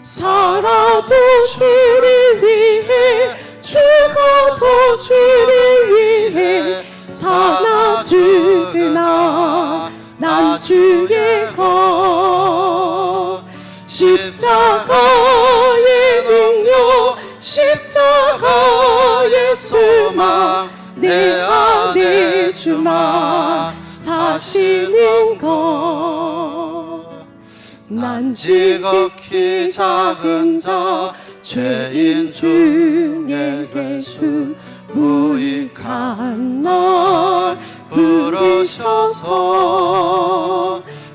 살아도 주를 위해 죽어도 주를 위해 사나 죽으나 난 주의 것 십자가의 능력 십자가의 소망 내 안에 주만 사시는 것 난 지극히 작은 자 죄인 중에 예수 무익한 날 부르셔서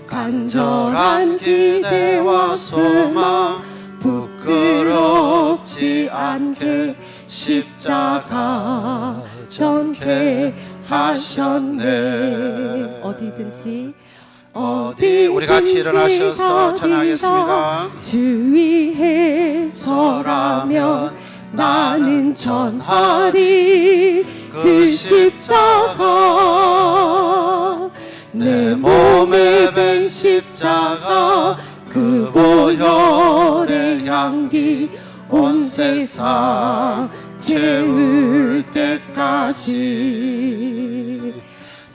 간절한 기대와 소망 부끄럽지 않게 십자가 전케 하셨네. 어디든지 우리 같이 일어나셔서 찬양하겠습니다. 주 위에 서라면 나는 전하리 그 십자가 내 몸에 밴 십자가 그 보혈의 향기 온 세상 채울 때까지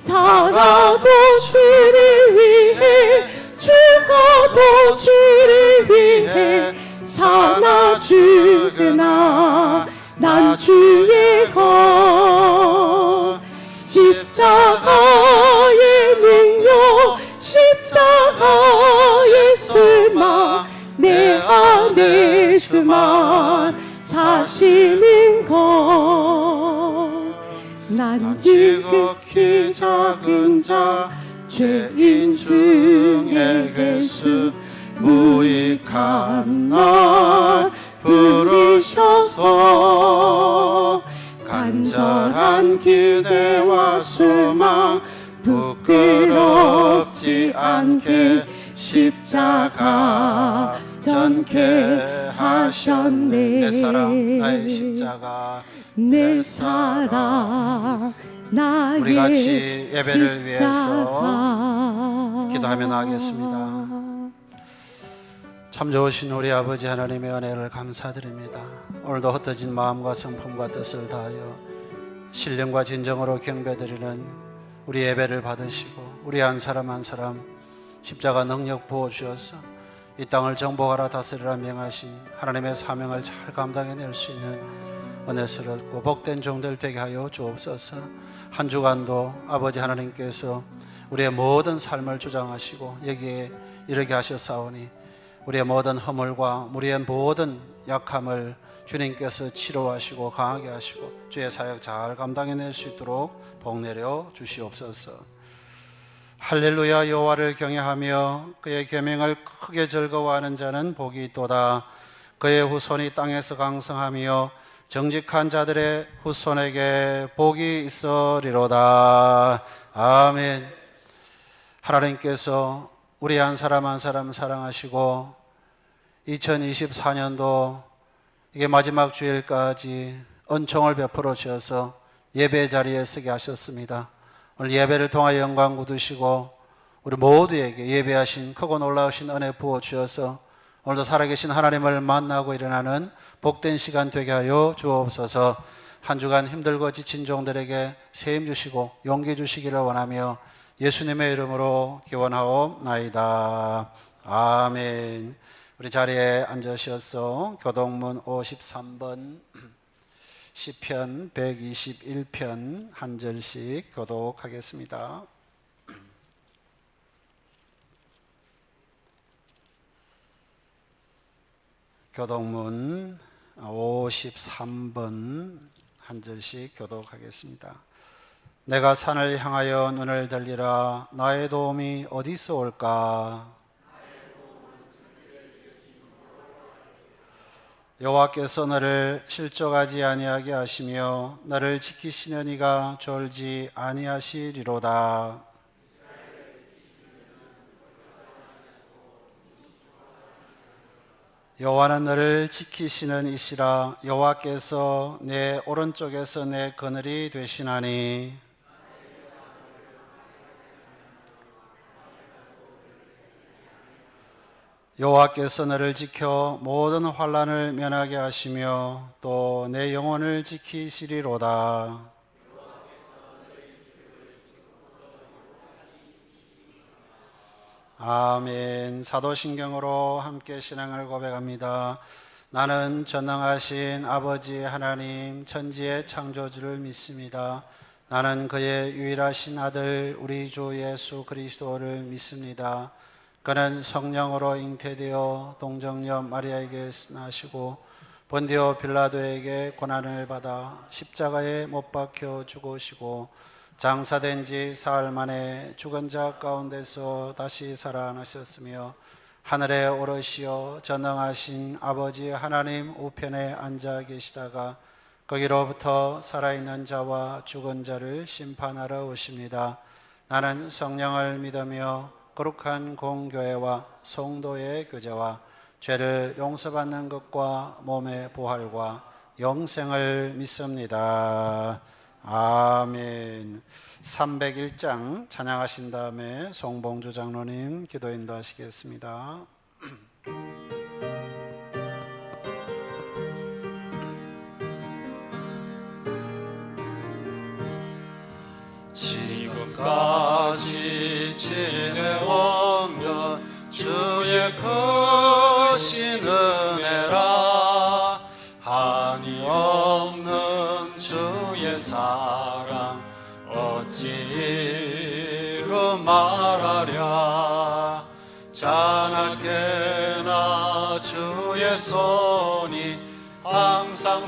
살아도 주를 위해 죽어도 주를 위해 사나 죽으나 난 주의 것 십자가의 능력 십자가의 소망 내 안에 주만 사시는 것 난 지극히 작은 자 죄인 중에 예수 무익한 날 부르셔서 간절한 기대와 소망 부끄럽지 않게 십자가 전케 하셨네. 내 사랑 나의 십자가 내 사랑 나의 우리 같이 예배를 위해서 십자가. 기도하며 나가겠습니다. 참 좋으신 우리 아버지 하나님의 은혜를 감사드립니다. 오늘도 흩어진 마음과 성품과 뜻을 다하여 신령과 진정으로 경배드리는 우리 예배를 받으시고 우리 한 사람 한 사람 십자가 능력 부어주셔서 이 땅을 정복하라 다스리라 명하신 하나님의 사명을 잘 감당해낼 수 있는 은혜스럽고 복된 종들 되게 하여 주옵소서. 한 주간도 아버지 하나님께서 우리의 모든 삶을 주장하시고 여기에 이르게 하셨사오니 우리의 모든 허물과 우리의 모든 약함을 주님께서 치료하시고 강하게 하시고 주의 사역 잘 감당해낼 수 있도록 복내려 주시옵소서. 할렐루야. 여호와를 경외하며 그의 계명을 크게 즐거워하는 자는 복이 있도다. 그의 후손이 땅에서 강성하며 정직한 자들의 후손에게 복이 있으리로다. 아멘. 하나님께서 우리 한 사람 한 사람 사랑하시고 2024년도 이게 마지막 주일까지 은총을 베풀어 주셔서 예배 자리에 서게 하셨습니다. 오늘 예배를 통하여 영광 거두시고 우리 모두에게 예배하신 크고 놀라우신 은혜 부어 주셔서 오늘도 살아계신 하나님을 만나고 일어나는 복된 시간 되게 하여 주옵소서. 한 주간 힘들고 지친 종들에게 세임 주시고 용기 주시기를 원하며 예수님의 이름으로 기원하옵나이다. 아멘. 우리 자리에 앉으셔서 교동문 53번 시편 121편 한 절씩 교독하겠습니다. 교동문 53번 한 절씩 교독하겠습니다. 내가 산을 향하여 눈을 들리라. 나의 도움이 어디서 올까? 여호와께서 너를 실족하지 아니하게 하시며 너를 지키시는 이가 졸지 아니하시리로다. 여호와는 너를 지키시는 이시라. 여호와께서 내 오른쪽에서 내 그늘이 되시나니 여호와께서 너를 지켜 모든 환난을 면하게 하시며 또 내 영혼을 지키시리로다. 아멘. 사도신경으로 함께 신앙을 고백합니다. 나는 전능하신 아버지 하나님 천지의 창조주를 믿습니다. 나는 그의 유일하신 아들 우리 주 예수 그리스도를 믿습니다. 그는 성령으로 잉태되어 동정녀 마리아에게 나시고 본디오 빌라도에게 고난을 받아 십자가에 못 박혀 죽으시고 장사된 지 사흘 만에 죽은 자 가운데서 다시 살아나셨으며 하늘에 오르시어 전능하신 아버지 하나님 우편에 앉아 계시다가 거기로부터 살아있는 자와 죽은 자를 심판하러 오십니다. 나는 성령을 믿으며 거룩한 공교회와 성도의 교제와 죄를 용서받는 것과 몸의 부활과 영생을 믿습니다. 아멘. 301장 찬양하신 다음에 송봉주 장로님 기도 인도하시겠습니다. 지금까지 지내온 것 주의 크신 은혜라. 한이 없는 주의 사랑 어찌 이루 말하랴. 자나깨나 주의 손이 항상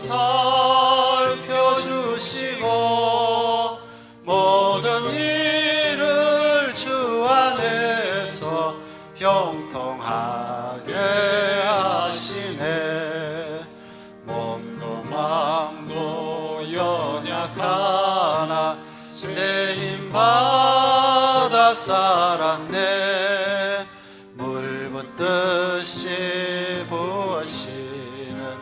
살펴주시고 모든 일을 주 안에서 형통하게 하시네. 몸도 마음도 연약하나 새 힘 받아 살았네. 물 붓듯이 부으시는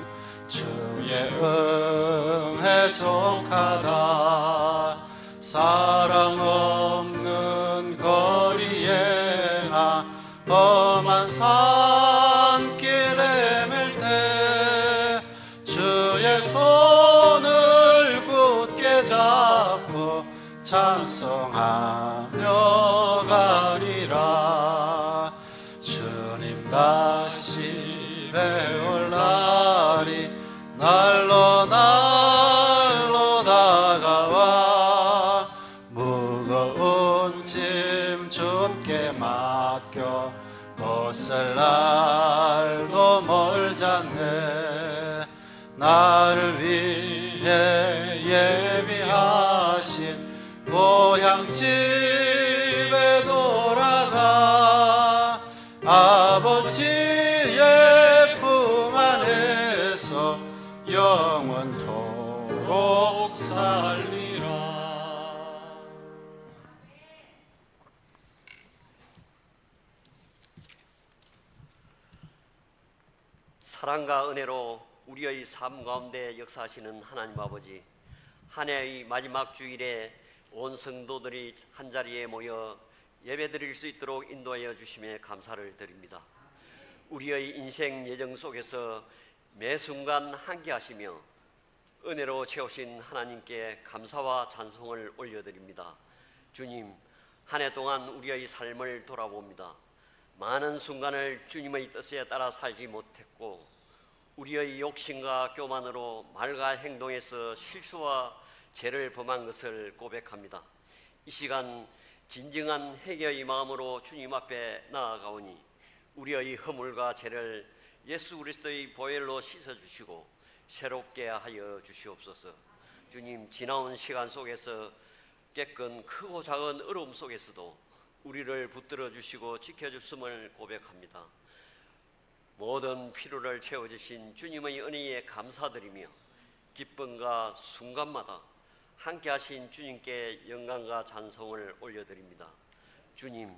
주의 은혜 족하다. 사랑 없는 거리에 나 험한 산길에 맬 때 주의 손을 굳게 잡고 찬송하며 가리라. 주님 다시 배울 날이 날로 날로 다가와 무거운 짐 주께 맡겨 못쓸 날도 멀잖네. 나를 위해 예비하신 고향 집에 돌아가 아버지의 품 안에서 영원토록 살리라. 사랑과 은혜로 우리의 삶 가운데 역사하시는 하나님 아버지, 한 해의 마지막 주일에 온 성도들이 한자리에 모여 예배드릴 수 있도록 인도하여 주심에 감사를 드립니다. 우리의 인생 예정 속에서 매 순간 함께하시며 은혜로 채우신 하나님께 감사와 찬송을 올려드립니다. 주님, 한 해 동안 우리의 삶을 돌아봅니다. 많은 순간을 주님의 뜻에 따라 살지 못했고 우리의 욕심과 교만으로 말과 행동에서 실수와 죄를 범한 것을 고백합니다. 이 시간 진정한 회개의 마음으로 주님 앞에 나아가오니 우리의 허물과 죄를 예수 그리스도의 보혈로 씻어주시고 새롭게 하여 주시옵소서. 주님, 지나온 시간 속에서 깨끗 크고 작은 어려움 속에서도 우리를 붙들어 주시고 지켜주심을 고백합니다. 모든 필요를 채워주신 주님의 은혜에 감사드리며 기쁨과 순간마다 함께하신 주님께 영광과 찬송을 올려드립니다. 주님,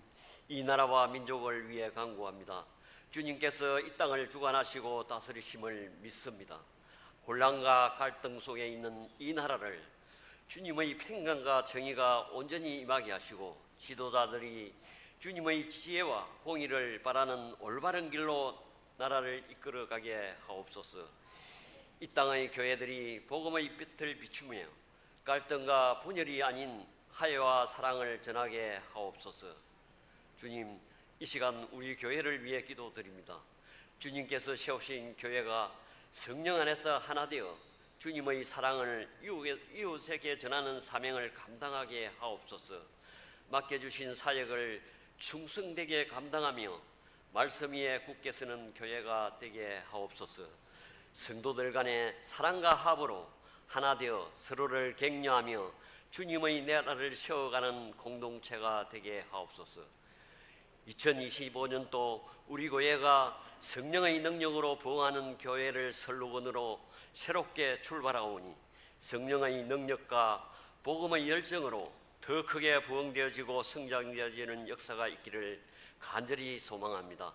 이 나라와 민족을 위해 간구합니다. 주님께서 이 땅을 주관하시고 다스리심을 믿습니다. 혼란과 갈등 속에 있는 이 나라를 주님의 평강과 정의가 온전히 임하게 하시고 지도자들이 주님의 지혜와 공의를 바라는 올바른 길로 나라를 이끌어가게 하옵소서. 이 땅의 교회들이 복음의 빛을 비추며 갈등과 분열이 아닌 화해와 사랑을 전하게 하옵소서. 주님, 이 시간 우리 교회를 위해 기도드립니다. 주님께서 세우신 교회가 성령 안에서 하나 되어 주님의 사랑을 이웃에게 전하는 사명을 감당하게 하옵소서. 맡겨주신 사역을 충성되게 감당하며 말씀 위에 굳게 서는 교회가 되게 하옵소서. 성도들 간의 사랑과 합으로 하나 되어 서로를 격려하며 주님의 나라를 세워가는 공동체가 되게 하옵소서. 2025년도 우리 교회가 성령의 능력으로 부흥하는 교회를 슬로건으로 새롭게 출발하오니 성령의 능력과 복음의 열정으로 더 크게 부흥되어지고 성장되어지는 역사가 있기를 간절히 소망합니다.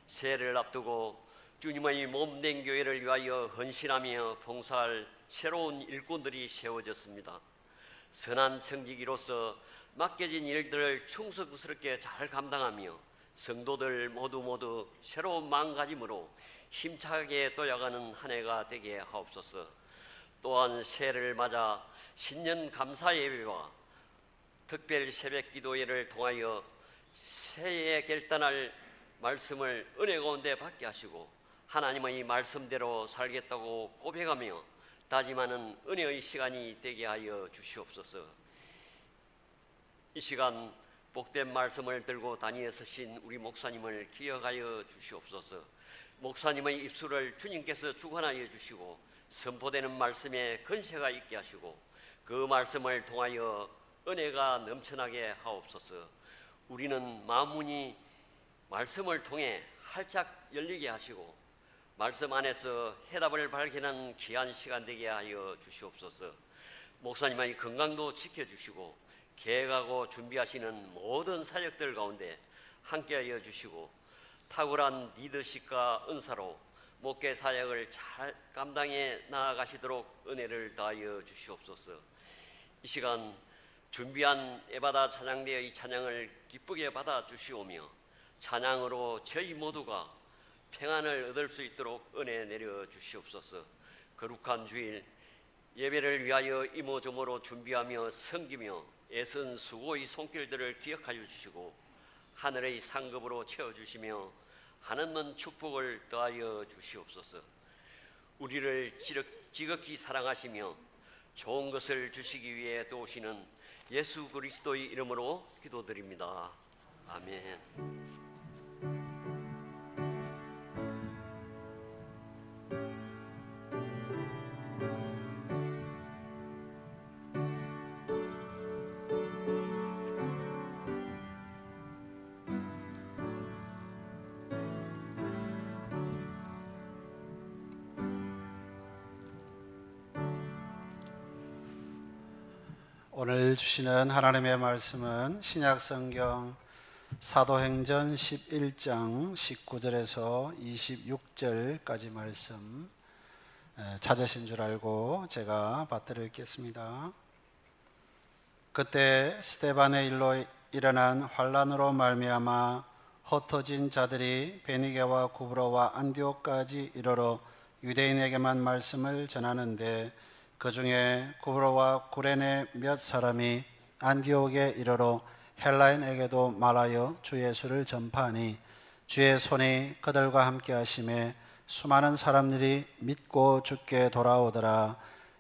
새해를 앞두고 주님의 몸된 교회를 위하여 헌신하며 봉사할 새로운 일꾼들이 세워졌습니다. 선한 청지기로서 맡겨진 일들을 충성스럽게 잘 감당하며 성도들 모두 새로운 마음가짐으로 힘차게 도약하는 한 해가 되게 하옵소서. 또한 새해를 맞아 신년 감사 예배와 특별 새벽 기도회를 통하여 새해에 결단할 말씀을 은혜 가운데 받게 하시고 하나님의 말씀대로 살겠다고 고백하며 다짐하는 은혜의 시간이 되게 하여 주시옵소서. 이 시간 복된 말씀을 들고 단위에 서신 우리 목사님을 기억하여 주시옵소서. 목사님의 입술을 주님께서 주관하여 주시고 선포되는 말씀에 근세가 있게 하시고 그 말씀을 통하여 은혜가 넘쳐나게 하옵소서. 우리는 마음문이 말씀을 통해 활짝 열리게 하시고 말씀 안에서 해답을 발견하는 귀한 시간 되게 하여 주시옵소서. 목사님의 건강도 지켜주시고 계획하고 준비하시는 모든 사역들 가운데 함께하여 주시고 탁월한 리더십과 은사로 목회 사역을 잘 감당해 나아가시도록 은혜를 다하여 주시옵소서. 이 시간 준비한 에바다 찬양대의 찬양을 기쁘게 받아 주시오며 찬양으로 저희 모두가 평안을 얻을 수 있도록 은혜 내려 주시옵소서. 거룩한 주일 예배를 위하여 이모저모로 준비하며 섬기며 애쓴 수고의 손길들을 기억하여 주시고 하늘의 상급으로 채워주시며 하늘만 축복을 더하여 주시옵소서. 우리를 지극히 사랑하시며 좋은 것을 주시기 위해 도우시는 예수 그리스도의 이름으로 기도드립니다. 아멘. 오늘 주시는 하나님의 말씀은 신약성경 사도행전 11장 19절에서 26절까지 말씀 찾으신 줄 알고 제가 받들어 읽겠습니다. 그때 스데반의 일로 일어난 환란으로 말미암아 흩어진 자들이 베니게와 구브로와 안디옥까지 이르러 유대인에게만 말씀을 전하는데 그 중에 구브로와 구레네 몇 사람이 안디옥에 이르러 헬라인에게도 말하여 주 예수를 전파하니 주의 손이 그들과 함께 하심에 수많은 사람들이 믿고 주께 돌아오더라.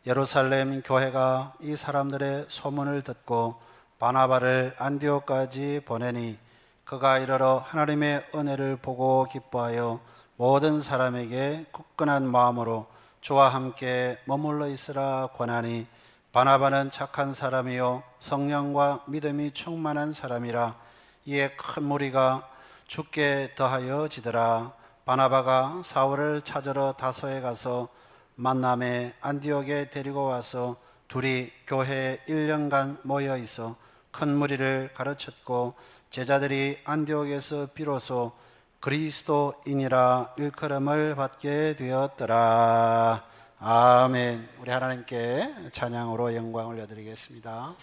예루살렘 교회가 이 사람들의 소문을 듣고 바나바를 안디옥까지 보내니 그가 이르러 하나님의 은혜를 보고 기뻐하여 모든 사람에게 굳건한 마음으로 주와 함께 머물러 있으라 권하니 바나바는 착한 사람이요 성령과 믿음이 충만한 사람이라. 이에 큰 무리가 주께 더하여 지더라. 바나바가 사울을 찾으러 다소에 가서 만남에 안디옥에 데리고 와서 둘이 교회에 1년간 모여 있어 큰 무리를 가르쳤고 제자들이 안디옥에서 비로소 그리스도인이라 일컬음을 받게 되었더라. 아멘. 우리 하나님께 찬양으로 영광을 올려드리겠습니다.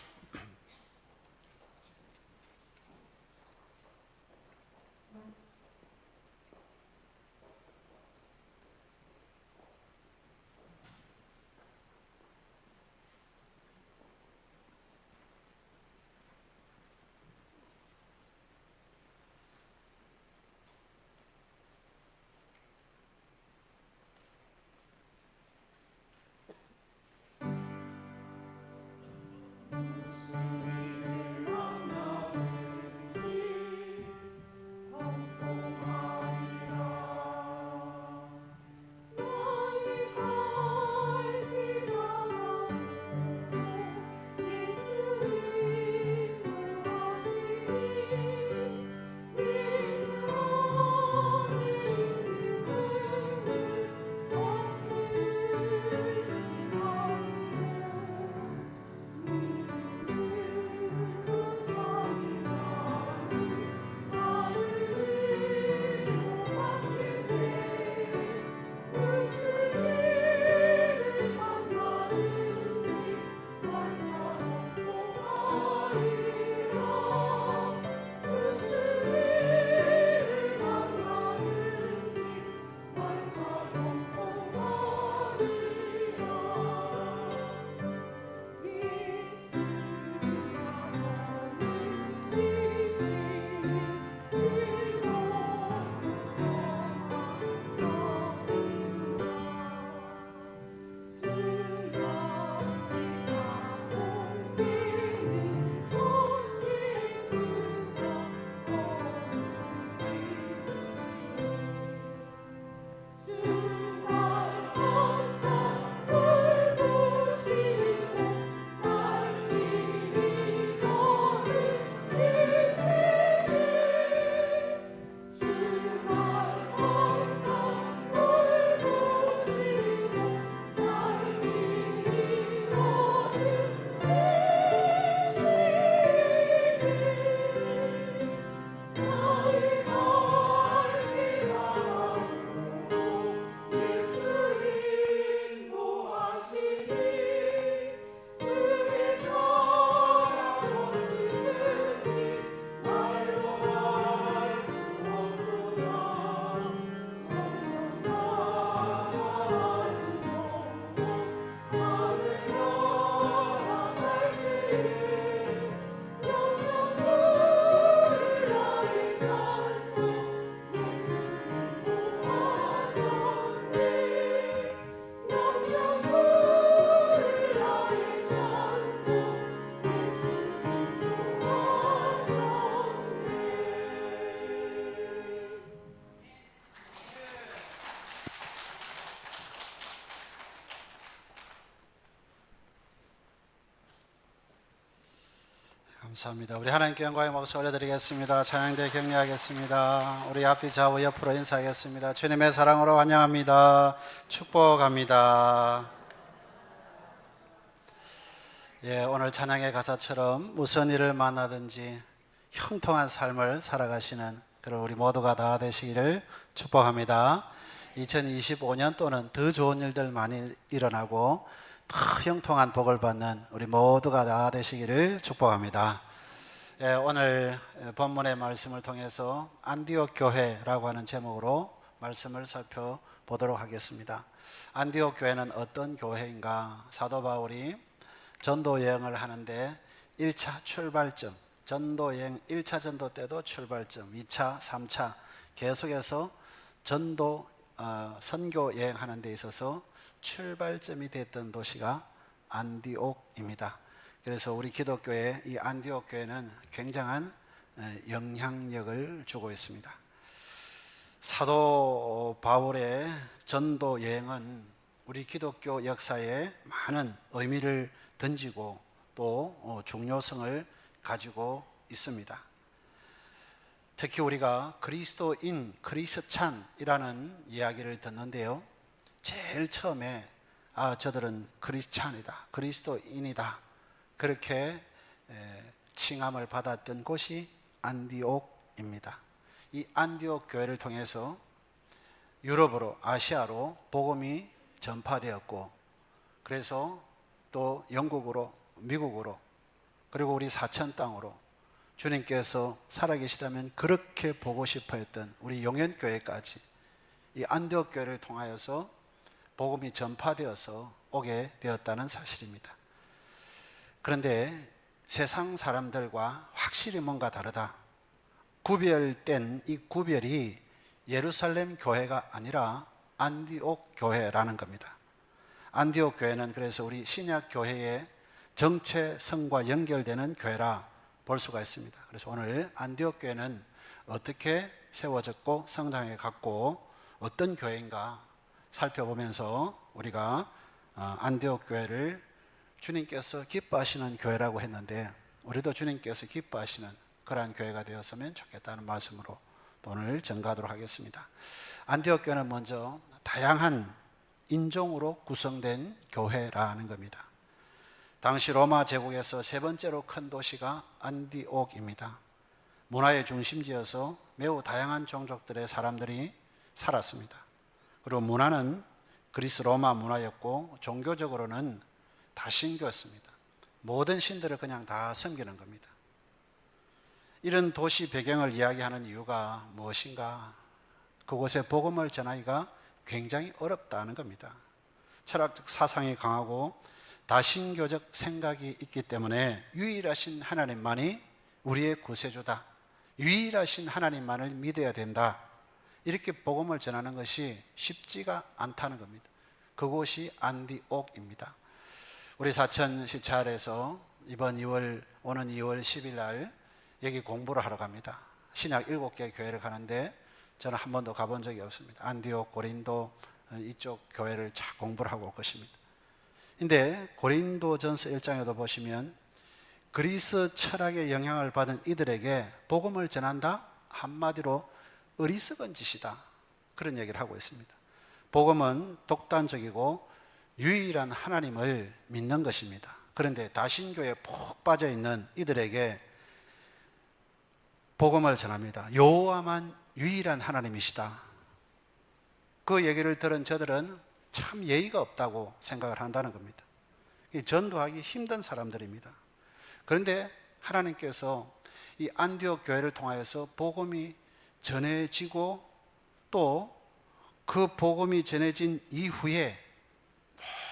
감사합니다. 우리 하나님께 영광의 목소리 올려드리겠습니다. 찬양대 격려하겠습니다. 우리 앞뒤 좌우 옆으로 인사하겠습니다. 주님의 사랑으로 환영합니다. 축복합니다. 예, 오늘 찬양의 가사처럼 무슨 일을 만나든지 형통한 삶을 살아가시는 그런 우리 모두가 다 되시기를 축복합니다. 2025년 또는 더 좋은 일들 많이 일어나고 더 형통한 복을 받는 우리 모두가 다 되시기를 축복합니다. 예, 오늘 본문의 말씀을 통해서 안디옥 교회라고 하는 제목으로 말씀을 살펴보도록 하겠습니다. 안디옥 교회는 어떤 교회인가? 사도 바울이 전도 여행을 하는데 1차 출발점, 전도 여행 1차 전도 때도 출발점, 2차, 3차 계속해서 전도 선교 여행하는 데 있어서 출발점이 됐던 도시가 안디옥입니다. 그래서 우리 기독교의 이 안디옥 교회는 굉장한 영향력을 주고 있습니다. 사도 바울의 전도 여행은 우리 기독교 역사에 많은 의미를 던지고 또 중요성을 가지고 있습니다. 특히 우리가 그리스도인, 크리스찬이라는 이야기를 듣는데요, 제일 처음에 저들은 크리스찬이다, 그리스도인이다 그렇게 칭함을 받았던 곳이 안디옥입니다. 이 안디옥 교회를 통해서 유럽으로, 아시아로 복음이 전파되었고, 그래서 또 영국으로, 미국으로, 그리고 우리 사천 땅으로 주님께서 살아계시다면 그렇게 보고 싶어 했던 우리 용현교회까지 이 안디옥 교회를 통하여서 복음이 전파되어서 오게 되었다는 사실입니다. 그런데 세상 사람들과 확실히 뭔가 다르다. 구별된 이 구별이 예루살렘 교회가 아니라 안디옥 교회라는 겁니다. 안디옥 교회는 그래서 우리 신약 교회의 정체성과 연결되는 교회라 볼 수가 있습니다. 그래서 오늘 안디옥 교회는 어떻게 세워졌고 성장해 갔고 어떤 교회인가 살펴보면서 우리가 안디옥 교회를 주님께서 기뻐하시는 교회라고 했는데, 우리도 주님께서 기뻐하시는 그러한 교회가 되었으면 좋겠다는 말씀으로 오늘 전가하도록 하겠습니다. 안디옥 교회는 먼저 다양한 인종으로 구성된 교회라는 겁니다. 당시 로마 제국에서 세 번째로 큰 도시가 안디옥입니다. 문화의 중심지여서 매우 다양한 종족들의 사람들이 살았습니다. 그리고 문화는 그리스 로마 문화였고 종교적으로는 다신교였습니다. 모든 신들을 그냥 다 섬기는 겁니다. 이런 도시 배경을 이야기하는 이유가 무엇인가? 그곳에 복음을 전하기가 굉장히 어렵다는 겁니다. 철학적 사상이 강하고 다신교적 생각이 있기 때문에 유일하신 하나님만이 우리의 구세주다, 유일하신 하나님만을 믿어야 된다, 이렇게 복음을 전하는 것이 쉽지가 않다는 겁니다. 그곳이 안디옥입니다. 우리 사천 시찰에서 오는 2월 10일 날 여기 공부를 하러 갑니다. 신약 7개 교회를 가는데 저는 한 번도 가본 적이 없습니다. 안디옥, 고린도 이쪽 교회를 잘 공부를 하고 올 것입니다. 근데 고린도전서 1장에도 보시면 그리스 철학의 영향을 받은 이들에게 복음을 전한다? 한마디로 어리석은 짓이다, 그런 얘기를 하고 있습니다. 복음은 독단적이고 유일한 하나님을 믿는 것입니다. 그런데 다신교에 푹 빠져 있는 이들에게 복음을 전합니다. 여호와만 유일한 하나님이시다. 그 얘기를 들은 저들은 참 예의가 없다고 생각을 한다는 겁니다. 전도하기 힘든 사람들입니다. 그런데 하나님께서 이 안디옥 교회를 통하여서 복음이 전해지고 또 그 복음이 전해진 이후에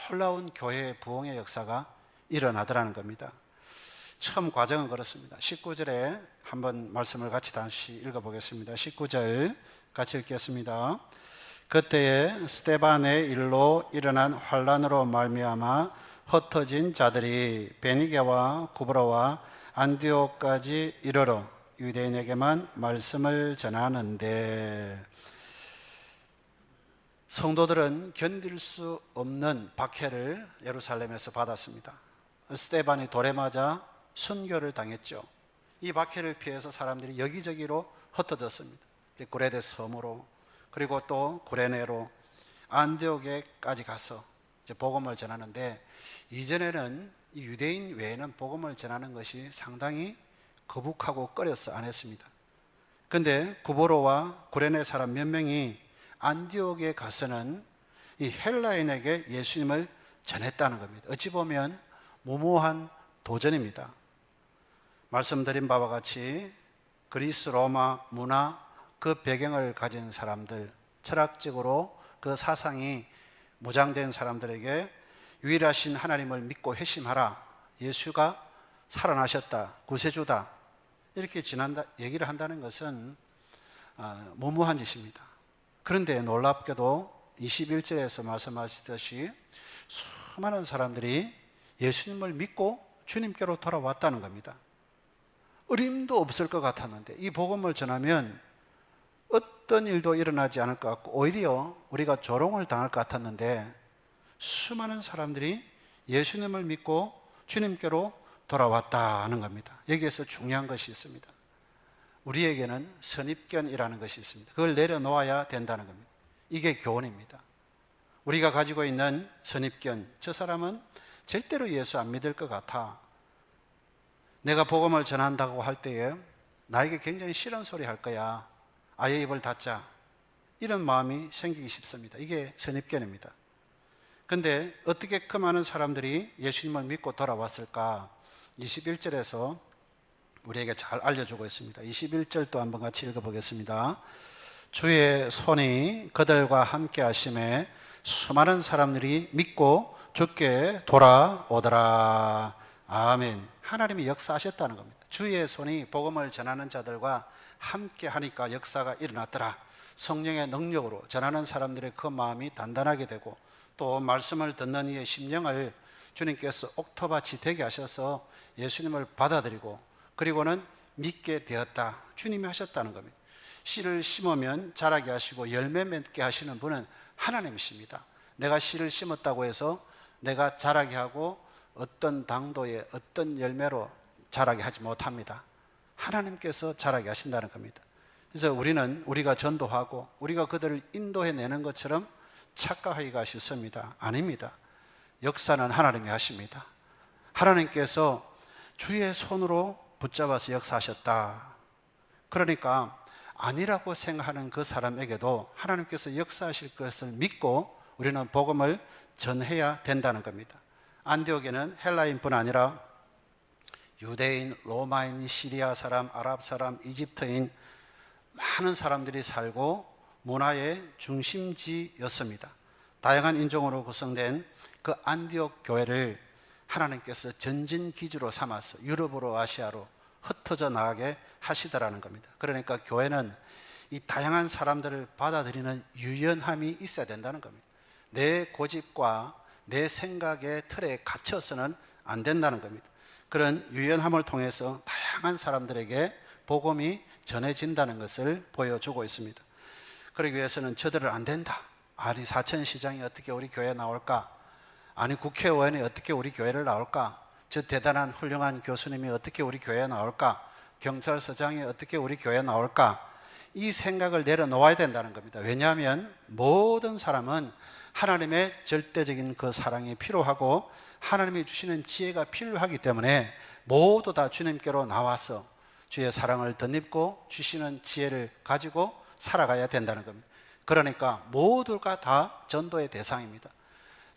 놀라운 교회의 부흥의 역사가 일어나더라는 겁니다. 처음 과정은 그렇습니다. 19절에 한번 말씀을 같이 다시 읽어보겠습니다. 19절 같이 읽겠습니다. 그때에 스데반의 일로 일어난 환란으로 말미암아 흩어진 자들이 베니게와 구브로와 안디옥까지 이르러 유대인에게만 말씀을 전하는데, 성도들은 견딜 수 없는 박해를 예루살렘에서 받았습니다. 스데반이 돌에 맞아 순교를 당했죠. 이 박해를 피해서 사람들이 여기저기로 흩어졌습니다. 구레네 섬으로, 그리고 또 구레네로, 안디옥에까지 가서 이제 복음을 전하는데, 이전에는 이 유대인 외에는 복음을 전하는 것이 상당히 거북하고 꺼려서 안 했습니다. 근데 구보로와 구레네 사람 몇 명이 안디옥에 가서는 이 헬라인에게 예수님을 전했다는 겁니다. 어찌 보면 무모한 도전입니다. 말씀드린 바와 같이 그리스 로마 문화, 그 배경을 가진 사람들, 철학적으로 그 사상이 무장된 사람들에게 유일하신 하나님을 믿고 회심하라, 예수가 살아나셨다, 구세주다, 이렇게 얘기를 한다는 것은 무모한 짓입니다. 그런데 놀랍게도 21절에서 말씀하시듯이 수많은 사람들이 예수님을 믿고 주님께로 돌아왔다는 겁니다. 어림도 없을 것 같았는데, 이 복음을 전하면 어떤 일도 일어나지 않을 것 같고 오히려 우리가 조롱을 당할 것 같았는데, 수많은 사람들이 예수님을 믿고 주님께로 돌아왔다는 겁니다. 여기에서 중요한 것이 있습니다. 우리에게는 선입견이라는 것이 있습니다. 그걸 내려놓아야 된다는 겁니다. 이게 교훈입니다. 우리가 가지고 있는 선입견, 저 사람은 절대로 예수 안 믿을 것 같아, 내가 복음을 전한다고 할 때에 나에게 굉장히 싫은 소리 할 거야, 아예 입을 닫자, 이런 마음이 생기기 쉽습니다. 이게 선입견입니다. 근데 어떻게 그 많은 사람들이 예수님을 믿고 돌아왔을까? 21절에서 우리에게 잘 알려주고 있습니다. 21절도 한번 같이 읽어보겠습니다. 주의 손이 그들과 함께 하심에 수많은 사람들이 믿고 주께 돌아오더라. 아멘. 하나님이 역사하셨다는 겁니다. 주의 손이 복음을 전하는 자들과 함께 하니까 역사가 일어났더라. 성령의 능력으로 전하는 사람들의 그 마음이 단단하게 되고, 또 말씀을 듣는 이의 심령을 주님께서 옥토밭이 되게 하셔서 예수님을 받아들이고, 그리고는 믿게 되었다. 주님이 하셨다는 겁니다. 씨를 심으면 자라게 하시고 열매 맺게 하시는 분은 하나님이십니다. 내가 씨를 심었다고 해서 내가 자라게 하고 어떤 당도의 어떤 열매로 자라게 하지 못합니다. 하나님께서 자라게 하신다는 겁니다. 그래서 우리가 전도하고 우리가 그들을 인도해내는 것처럼 착각하기가 쉽습니다. 아닙니다. 역사는 하나님이 하십니다. 하나님께서 주의 손으로 붙잡아서 역사하셨다. 그러니까 아니라고 생각하는 그 사람에게도 하나님께서 역사하실 것을 믿고 우리는 복음을 전해야 된다는 겁니다. 안디옥에는 헬라인뿐 아니라 유대인, 로마인, 시리아 사람, 아랍 사람, 이집트인 많은 사람들이 살고 문화의 중심지였습니다. 다양한 인종으로 구성된 그 안디옥 교회를 하나님께서 전진기지로 삼아서 유럽으로 아시아로 흩어져 나가게 하시더라는 겁니다. 그러니까 교회는 이 다양한 사람들을 받아들이는 유연함이 있어야 된다는 겁니다. 내 고집과 내 생각의 틀에 갇혀서는 안 된다는 겁니다. 그런 유연함을 통해서 다양한 사람들에게 복음이 전해진다는 것을 보여주고 있습니다. 그러기 위해서는 저들은 안 된다. 아니 사천시장이 어떻게 우리 교회에 나올까? 아니 국회의원이 어떻게 우리 교회를 나올까? 저 대단한 훌륭한 교수님이 어떻게 우리 교회에 나올까? 경찰서장이 어떻게 우리 교회에 나올까? 이 생각을 내려놓아야 된다는 겁니다. 왜냐하면 모든 사람은 하나님의 절대적인 그 사랑이 필요하고 하나님이 주시는 지혜가 필요하기 때문에 모두 다 주님께로 나와서 주의 사랑을 덧입고 주시는 지혜를 가지고 살아가야 된다는 겁니다. 그러니까 모두가 다 전도의 대상입니다.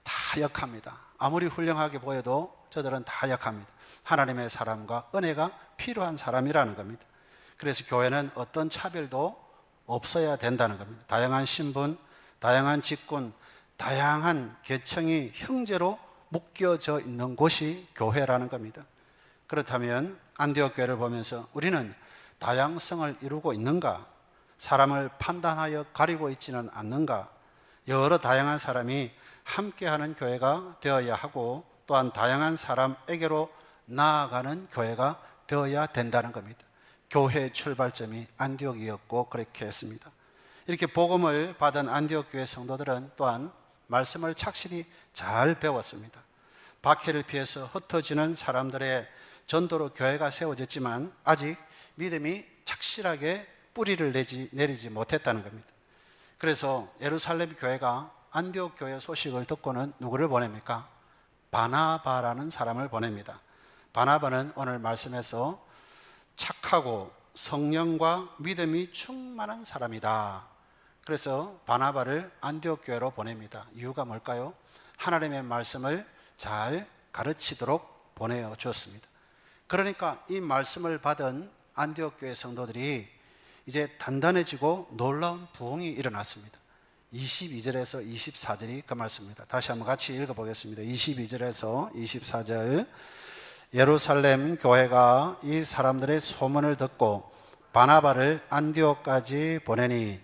다 약합니다. 아무리 훌륭하게 보여도 저들은 다 약합니다. 하나님의 사랑과 은혜가 필요한 사람이라는 겁니다. 그래서 교회는 어떤 차별도 없어야 된다는 겁니다. 다양한 신분, 다양한 직군, 다양한 계층이 형제로 묶여져 있는 곳이 교회라는 겁니다. 그렇다면 안디옥 교회를 보면서 우리는 다양성을 이루고 있는가? 사람을 판단하여 가리고 있지는 않는가? 여러 다양한 사람이 함께하는 교회가 되어야 하고, 또한 다양한 사람에게로 나아가는 교회가 되어야 된다는 겁니다. 교회의 출발점이 안디옥이었고 그렇게 했습니다. 이렇게 복음을 받은 안디옥 교회 성도들은 또한 말씀을 착실히 잘 배웠습니다. 박해를 피해서 흩어지는 사람들의 전도로 교회가 세워졌지만 아직 믿음이 착실하게 뿌리를 내리지 못했다는 겁니다. 그래서 예루살렘 교회가 안디옥 교회 소식을 듣고는 누구를 보냅니까? 바나바라는 사람을 보냅니다. 바나바는 오늘 말씀에서 착하고 성령과 믿음이 충만한 사람이다. 그래서 바나바를 안디옥 교회로 보냅니다. 이유가 뭘까요? 하나님의 말씀을 잘 가르치도록 보내어 주었습니다. 그러니까 이 말씀을 받은 안디옥 교회 성도들이 이제 단단해지고 놀라운 부흥이 일어났습니다. 22절에서 24절이 그 말씀입니다. 다시 한번 같이 읽어보겠습니다. 22절에서 24절. 예루살렘 교회가 이 사람들의 소문을 듣고 바나바를 안디옥까지 보내니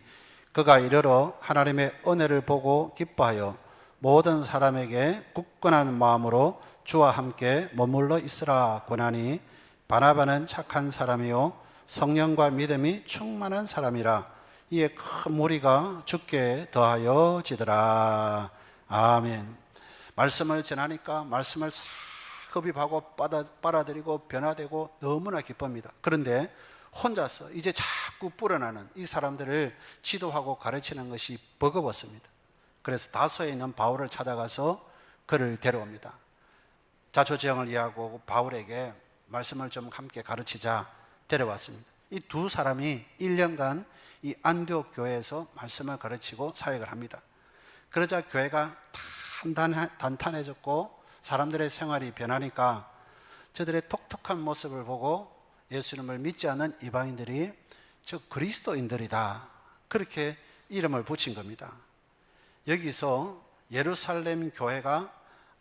그가 이르러 하나님의 은혜를 보고 기뻐하여 모든 사람에게 굳건한 마음으로 주와 함께 머물러 있으라 권하니 바나바는 착한 사람이요 성령과 믿음이 충만한 사람이라 이에 큰 무리가 죽게 더하여 지더라. 아멘. 말씀을 전하니까 말씀을 싹 흡입하고 빨아들이고 변화되고 너무나 기쁩니다. 그런데 혼자서 이제 자꾸 불어나는 이 사람들을 지도하고 가르치는 것이 버거웠습니다. 그래서 다소에 있는 바울을 찾아가서 그를 데려옵니다. 자초지종을 이해하고 바울에게 말씀을 좀 함께 가르치자 데려왔습니다. 이 두 사람이 1년간 이 안디옥 교회에서 말씀을 가르치고 사역을 합니다. 그러자 교회가 단단해졌고 사람들의 생활이 변하니까 저들의 독특한 모습을 보고 예수님을 믿지 않는 이방인들이 저 그리스도인들이다 그렇게 이름을 붙인 겁니다. 여기서 예루살렘 교회가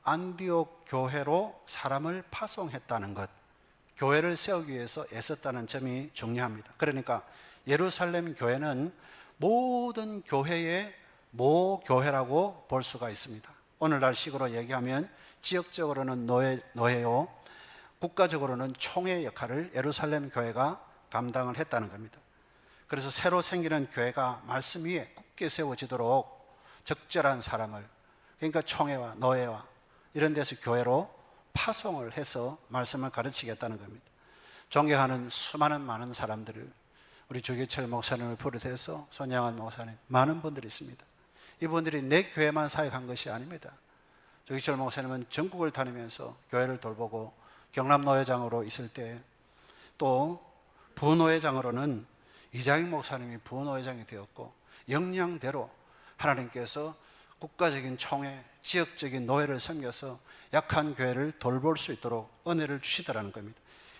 안디옥 교회로 사람을 파송했다는 것, 교회를 세우기 위해서 애썼다는 점이 중요합니다. 그러니까 예루살렘 교회는 모든 교회의 모교회라고 볼 수가 있습니다. 오늘날 식으로 얘기하면 지역적으로는 노예요, 국가적으로는 총회 역할을 예루살렘 교회가 감당을 했다는 겁니다. 그래서 새로 생기는 교회가 말씀 위에 굳게 세워지도록 적절한 사람을, 그러니까 총회와 노예와 이런 데서 교회로 파송을 해서 말씀을 가르치겠다는 겁니다. 존경하는 수많은 많은 사람들을, 우리 조기철 목사님을 비롯해서 손양한 목사님, 많은 분들이 있습니다. 이분들이 내 교회만 사역한 것이 아닙니다. 조기철 목사님은 전국을 다니면서 교회를 돌보고 경남노회장으로 있을 때, 또 부노회장으로는 이장익 목사님이 부노회장이 되었고, 역량대로 하나님께서 국가적인 총회, 지역적인 노회를 섬겨서 약한 교회를 돌볼 수 있도록 은혜를 주시더라는 겁니다.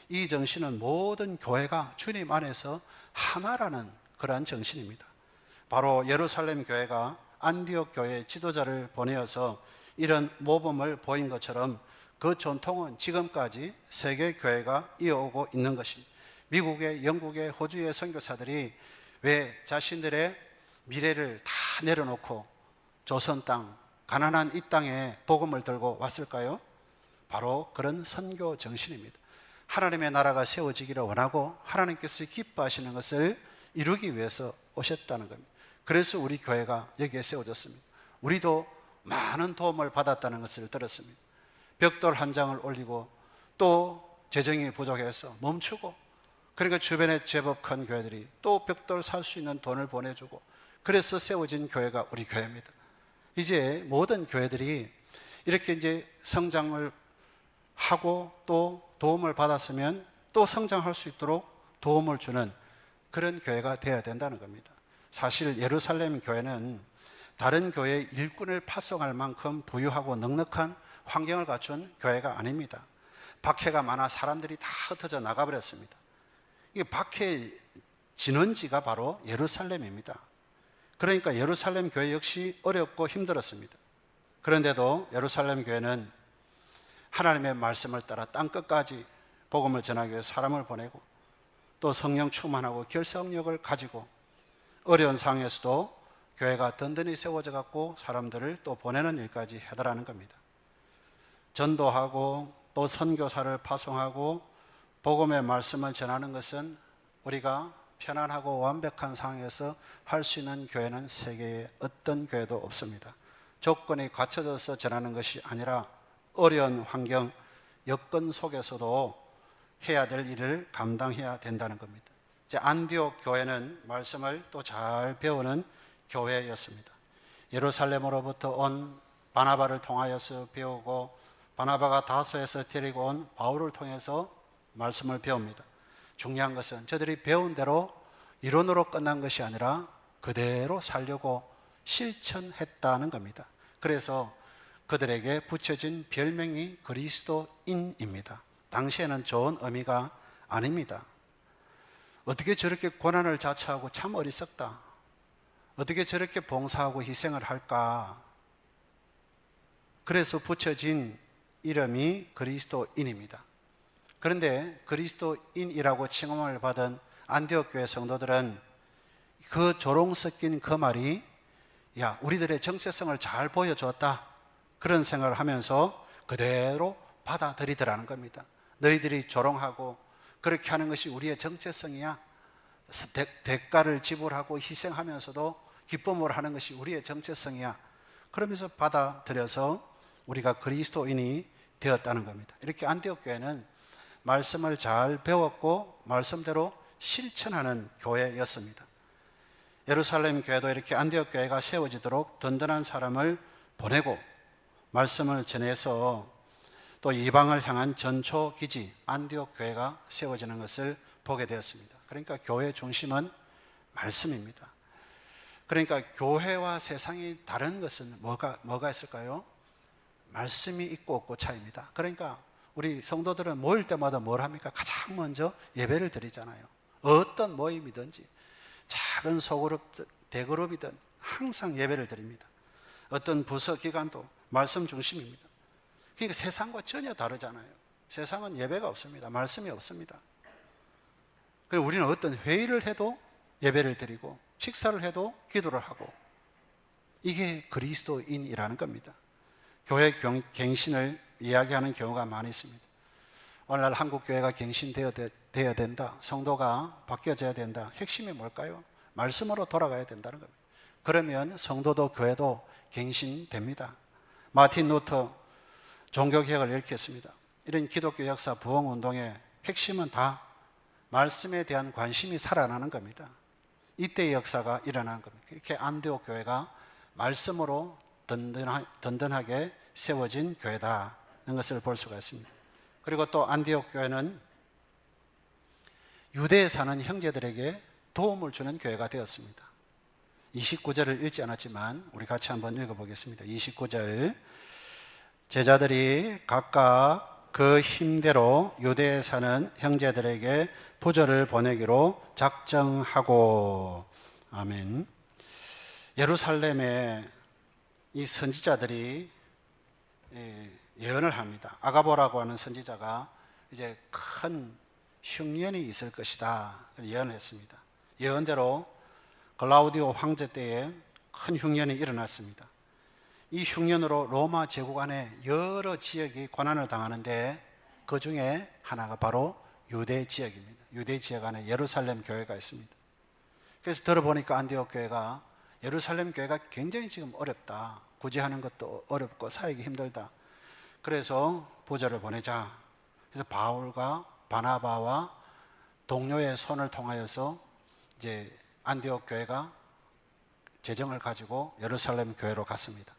이 정신은 모든 교회가 주님 안에서 하나라는 그러한 정신입니다. 바로 예루살렘 교회가 안디옥 교회의 지도자를 보내어서 이런 모범을 보인 것처럼 그 전통은 지금까지 세계 교회가 이어오고 있는 것입니다. 미국의, 영국의, 호주의 선교사들이 왜 자신들의 미래를 다 내려놓고 조선 땅, 가난한 이 땅에 복음을 들고 왔을까요? 바로 그런 선교 정신입니다. 하나님의 나라가 세워지기를 원하고 하나님께서 기뻐하시는 것을 이루기 위해서 오셨다는 겁니다. 그래서 우리 교회가 여기에 세워졌습니다. 우리도 많은 도움을 받았다는 것을 들었습니다. 벽돌 한 장을 올리고 또 재정이 부족해서 멈추고, 그러니까 주변에 제법 큰 교회들이 또 벽돌 살 수 있는 돈을 보내주고, 그래서 세워진 교회가 우리 교회입니다. 이제 모든 교회들이 이렇게 이제 성장을 하고 또 도움을 받았으면 또 성장할 수 있도록 도움을 주는 그런 교회가 되어야 된다는 겁니다. 사실 예루살렘 교회는 다른 교회의 일꾼을 파송할 만큼 부유하고 넉넉한 환경을 갖춘 교회가 아닙니다. 박해가 많아 사람들이 다 흩어져 나가버렸습니다. 이 박해 진원지가 바로 예루살렘입니다. 그러니까 예루살렘 교회 역시 어렵고 힘들었습니다. 그런데도 예루살렘 교회는 하나님의 말씀을 따라 땅끝까지 복음을 전하기 위해 사람을 보내고 또 성령 충만하고 결속력을 가지고 어려운 상황에서도 교회가 든든히 세워져 갖고 사람들을 또 보내는 일까지 해달라는 겁니다. 전도하고 또 선교사를 파송하고 복음의 말씀을 전하는 것은 우리가 편안하고 완벽한 상황에서 할 수 있는 교회는 세계에 어떤 교회도 없습니다. 조건이 갖춰져서 전하는 것이 아니라 어려운 환경, 여건 속에서도 해야 될 일을 감당해야 된다는 겁니다. 이제 안디옥 교회는 말씀을 또 잘 배우는 교회였습니다. 예루살렘으로부터 온 바나바를 통하여서 배우고 바나바가 다소에서 데리고 온 바울을 통해서 말씀을 배웁니다. 중요한 것은 저들이 배운 대로 이론으로 끝난 것이 아니라 그대로 살려고 실천했다는 겁니다. 그래서 그들에게 붙여진 별명이 그리스도인입니다. 당시에는 좋은 의미가 아닙니다. 어떻게 저렇게 고난을 자처하고 참 어리석다. 어떻게 저렇게 봉사하고 희생을 할까. 그래서 붙여진 이름이 그리스도인입니다. 그런데 그리스도인이라고 칭함을 받은 안디옥 교회 성도들은 그 조롱 섞인 그 말이 야, 우리들의 정체성을 잘 보여줬다. 그런 생각을 하면서 그대로 받아들이더라는 겁니다. 너희들이 조롱하고 그렇게 하는 것이 우리의 정체성이야. 대가를 지불하고 희생하면서도 기쁨으로 하는 것이 우리의 정체성이야. 그러면서 받아들여서 우리가 그리스도인이 되었다는 겁니다. 이렇게 안디옥 교회는 말씀을 잘 배웠고 말씀대로 실천하는 교회였습니다. 예루살렘 교회도 이렇게 안디옥 교회가 세워지도록 든든한 사람을 보내고 말씀을 전해서 또 이방을 향한 전초 기지 안디옥 교회가 세워지는 것을 보게 되었습니다. 그러니까 교회 중심은 말씀입니다. 그러니까 교회와 세상이 다른 것은 뭐가 있을까요? 말씀이 있고 없고 차이입니다. 그러니까 우리 성도들은 모일 때마다 뭘 합니까? 가장 먼저 예배를 드리잖아요. 어떤 모임이든지 작은 소그룹, 대그룹이든 항상 예배를 드립니다. 어떤 부서 기관도 말씀 중심입니다. 그러니까 세상과 전혀 다르잖아요. 세상은 예배가 없습니다. 말씀이 없습니다. 그리고 우리는 어떤 회의를 해도 예배를 드리고 식사를 해도 기도를 하고 이게 그리스도인이라는 겁니다. 교회 갱신을 이야기하는 경우가 많이 있습니다. 오늘날 한국 교회가 갱신되어야 된다. 성도가 바뀌어져야 된다. 핵심이 뭘까요? 말씀으로 돌아가야 된다는 겁니다. 그러면 성도도 교회도 갱신됩니다. 마틴 루터 종교개혁을 일으켰습니다. 이런 기독교 역사 부흥운동의 핵심은 다 말씀에 대한 관심이 살아나는 겁니다. 이때의 역사가 일어나는 겁니다. 이렇게 안디옥 교회가 말씀으로 든든하게 세워진 교회다는 것을 볼 수가 있습니다. 그리고 또 안디옥 교회는 유대에 사는 형제들에게 도움을 주는 교회가 되었습니다. 29절을 읽지 않았지만 우리 같이 한번 읽어보겠습니다. 29절 제자들이 각각 그 힘대로 유대에 사는 형제들에게 부조를 보내기로 작정하고 아멘. 예루살렘에 이 선지자들이 예언을 합니다. 아가보라고 하는 선지자가 이제 큰 흉년이 있을 것이다 예언을 했습니다. 예언대로 글라우디오 황제 때에 큰 흉년이 일어났습니다. 이 흉년으로 로마 제국 안에 여러 지역이 고난을 당하는데 그 중에 하나가 바로 유대 지역입니다. 유대 지역 안에 예루살렘 교회가 있습니다. 그래서 들어보니까 안디옥 교회가 예루살렘 교회가 굉장히 지금 어렵다. 구제하는 것도 어렵고 사역이 힘들다. 그래서 부조를 보내자. 그래서 바울과 바나바와 동료의 손을 통하여서 이제 안디옥 교회가 재정을 가지고 예루살렘 교회로 갔습니다.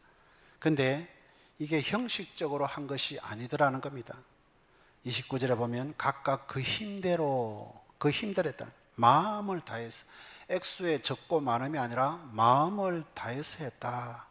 근데 이게 형식적으로 한 것이 아니더라는 겁니다. 29절에 보면 각각 그 힘대로 마음을 다해서 액수의 적고 많음이 아니라 마음을 다해서 했다.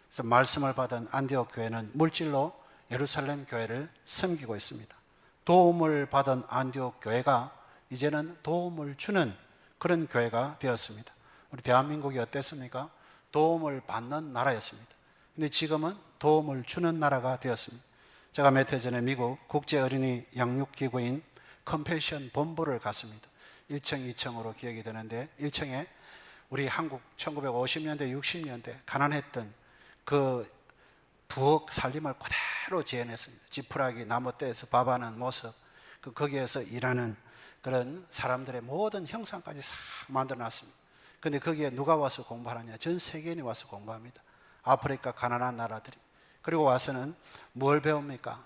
그래서 말씀을 받은 안디옥 교회는 물질로 예루살렘 교회를 섬기고 있습니다. 도움을 받은 안디옥 교회가 이제는 도움을 주는 그런 교회가 되었습니다. 우리 대한민국이 어땠습니까? 도움을 받는 나라였습니다. 근데 지금은 도움을 주는 나라가 되었습니다. 제가 몇 해 전에 미국 국제 어린이 양육기구인 컴패션 본부를 갔습니다. 1층, 2층으로 기억이 되는데 1층에 우리 한국 1950년대, 60년대 가난했던 그 부엌 살림을 그대로 재현했습니다. 지푸라기, 나무떼에서 밥하는 모습, 거기에서 일하는 그런 사람들의 모든 형상까지 싹 만들어놨습니다. 근데 거기에 누가 와서 공부하느냐? 전 세계인이 와서 공부합니다. 아프리카 가난한 나라들이. 그리고 와서는 뭘 배웁니까?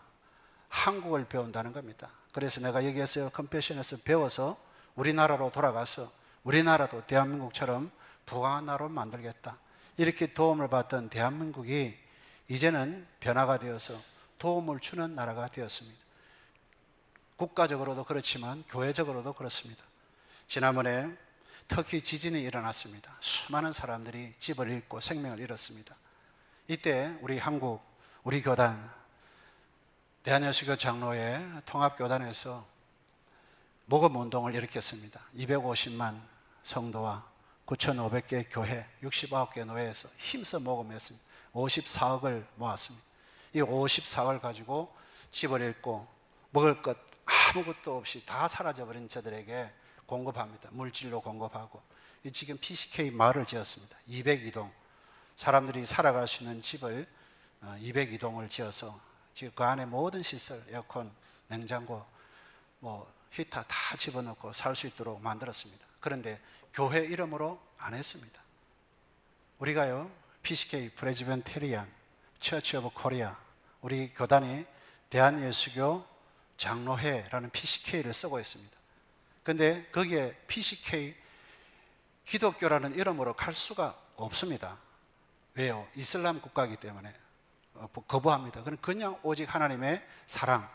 한국을 배운다는 겁니다. 그래서 내가 여기에서 컴패션에서 배워서 우리나라로 돌아가서 우리나라도 대한민국처럼 부강한 나라로 만들겠다. 이렇게 도움을 받던 대한민국이 이제는 변화가 되어서 도움을 주는 나라가 되었습니다. 국가적으로도 그렇지만 교회적으로도 그렇습니다. 지난번에 터키 지진이 일어났습니다. 수많은 사람들이 집을 잃고 생명을 잃었습니다. 이때 우리 한국, 우리 교단, 대한예수교 장로회 통합교단에서 모금운동을 일으켰습니다. 250만 성도와 9,500개 교회, 69개 노회에서 힘써 모금했습니다. 54억을 모았습니다. 이 54억을 가지고 집을 잃고 먹을 것 아무것도 없이 다 사라져버린 저들에게 공급합니다. 물질로 공급하고, 지금 PCK 마을을 지었습니다. 202동 사람들이 살아갈 수 있는 집을 202동을 지어서 지금 그 안에 모든 시설, 에어컨, 냉장고, 히터 다 집어넣고 살 수 있도록 만들었습니다. 그런데 교회 이름으로 안 했습니다. 우리가요, PCK 프레즈벤테리안 처치 오브 코리아, 우리 교단이 대한예수교 장로회라는 PCK를 쓰고 있습니다. 그런데 거기에 PCK 기독교라는 이름으로 갈 수가 없습니다. 왜요? 이슬람 국가이기 때문에 거부합니다. 그냥 오직 하나님의 사랑,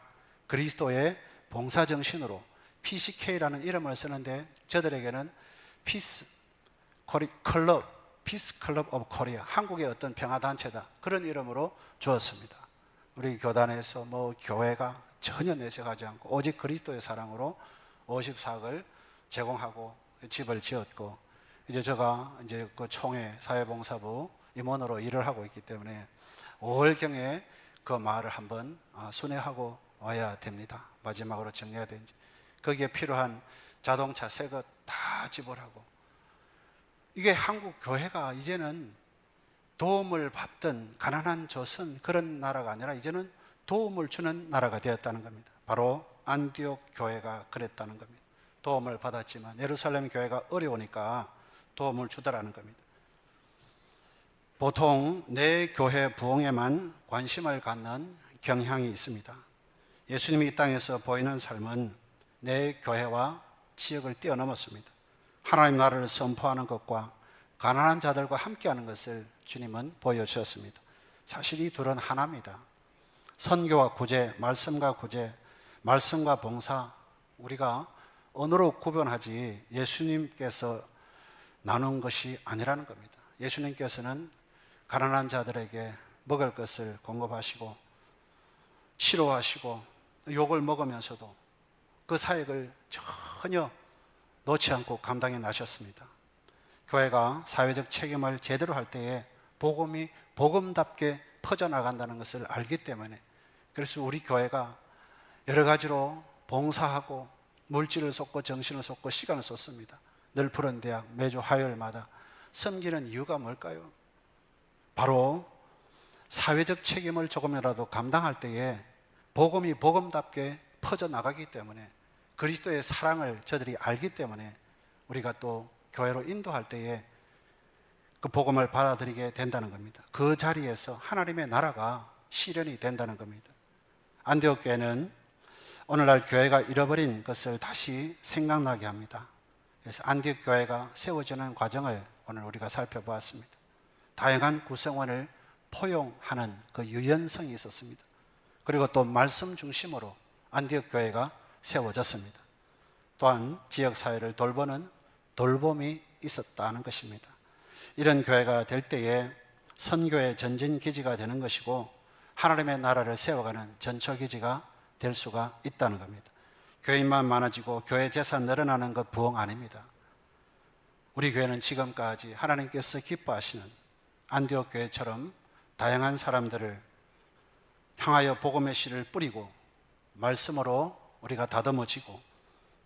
그리스도의 봉사정신으로 PCK라는 이름을 쓰는데 저들에게는 피스 클럽 오브 코리아, 한국의 어떤 평화단체다, 그런 이름으로 주었습니다. 우리 교단에서 교회가 전혀 내색하지 않고 오직 그리스도의 사랑으로 54억을 제공하고 집을 지었고, 이제 제가 그 총회 사회봉사부 임원으로 일을 하고 있기 때문에 5월경에 그 마을을 한번 순회하고 와야 됩니다. 마지막으로 정리해야 되는지 거기에 필요한 자동차 새 것 다 지불하고, 이게 한국 교회가 이제는 도움을 받던 가난한 조선 그런 나라가 아니라 이제는 도움을 주는 나라가 되었다는 겁니다. 바로 안디옥 교회가 그랬다는 겁니다. 도움을 받았지만 예루살렘 교회가 어려우니까 도움을 주더라는 겁니다. 보통 내 교회 부흥에만 관심을 갖는 경향이 있습니다. 예수님이 이 땅에서 보이는 삶은 내 교회와 지역을 뛰어넘었습니다. 하나님 나라를 선포하는 것과 가난한 자들과 함께하는 것을 주님은 보여주셨습니다. 사실 이 둘은 하나입니다. 선교와 구제, 말씀과 구제, 말씀과 봉사, 우리가 언어로 구분하지 예수님께서 나눈 것이 아니라는 겁니다. 예수님께서는 가난한 자들에게 먹을 것을 공급하시고 치료하시고 욕을 먹으면서도 그 사역을 전혀 놓지 않고 감당해 나셨습니다. 교회가 사회적 책임을 제대로 할 때에 복음이 복음답게 퍼져나간다는 것을 알기 때문에, 그래서 우리 교회가 여러 가지로 봉사하고 물질을 쏟고 정신을 쏟고 시간을 쏟습니다. 늘 푸른 대학 매주 화요일마다 섬기는 이유가 뭘까요? 바로 사회적 책임을 조금이라도 감당할 때에 복음이 복음답게 퍼져나가기 때문에, 그리스도의 사랑을 저들이 알기 때문에 우리가 또 교회로 인도할 때에 그 복음을 받아들이게 된다는 겁니다. 그 자리에서 하나님의 나라가 실현이 된다는 겁니다. 안디옥 교회는 오늘날 교회가 잃어버린 것을 다시 생각나게 합니다. 그래서 안디옥 교회가 세워지는 과정을 오늘 우리가 살펴보았습니다. 다양한 구성원을 포용하는 그 유연성이 있었습니다. 그리고 또 말씀 중심으로 안디옥 교회가 세워졌습니다. 또한 지역사회를 돌보는 돌봄이 있었다는 것입니다. 이런 교회가 될 때에 선교의 전진기지가 되는 것이고 하나님의 나라를 세워가는 전초기지가 될 수가 있다는 겁니다. 교인만 많아지고 교회 재산 늘어나는 것 부흥 아닙니다. 우리 교회는 지금까지 하나님께서 기뻐하시는 안디옥 교회처럼 다양한 사람들을 향하여 복음의 씨를 뿌리고 말씀으로 우리가 다듬어지고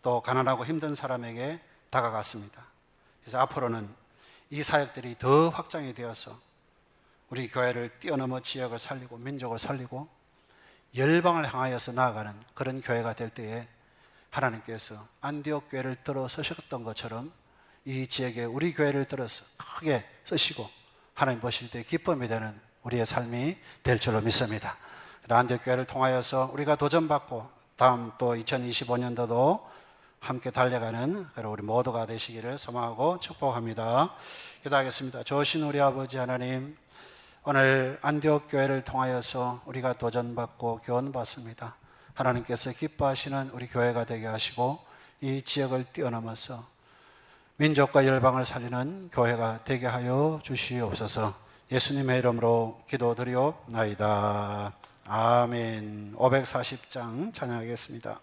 또 가난하고 힘든 사람에게 다가갔습니다. 그래서 앞으로는 이 사역들이 더 확장이 되어서 우리 교회를 뛰어넘어 지역을 살리고 민족을 살리고 열방을 향하여서 나아가는 그런 교회가 될 때에 하나님께서 안디옥 교회를 들어 서셨던 것처럼 이 지역에 우리 교회를 들어서 크게 쓰시고 하나님 보실 때 기쁨이 되는 우리의 삶이 될 줄로 믿습니다. 란디교회를 통하여서 우리가 도전받고 다음 또 2025년도도 함께 달려가는 우리 모두가 되시기를 소망하고 축복합니다. 기도하겠습니다. 좋으신 우리 아버지 하나님, 오늘 안디옥 교회를 통하여서 우리가 도전받고 교훈받습니다. 하나님께서 기뻐하시는 우리 교회가 되게 하시고 이 지역을 뛰어넘어서 민족과 열방을 살리는 교회가 되게 하여 주시옵소서. 예수님의 이름으로 기도드리옵나이다. 아멘. 540장 찬양하겠습니다.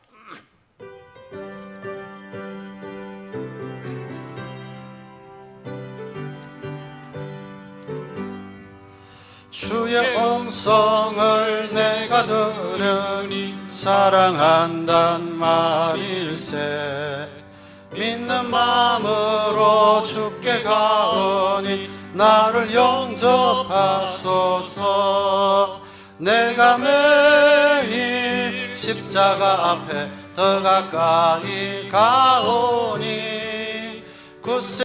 주의 음성을 내가 들으니 사랑한단 말일세. 믿는 마음으로 주께 가오니 나를 영접하소서. 내가 매일 십자가 앞에 더 가까이 가오니 굳세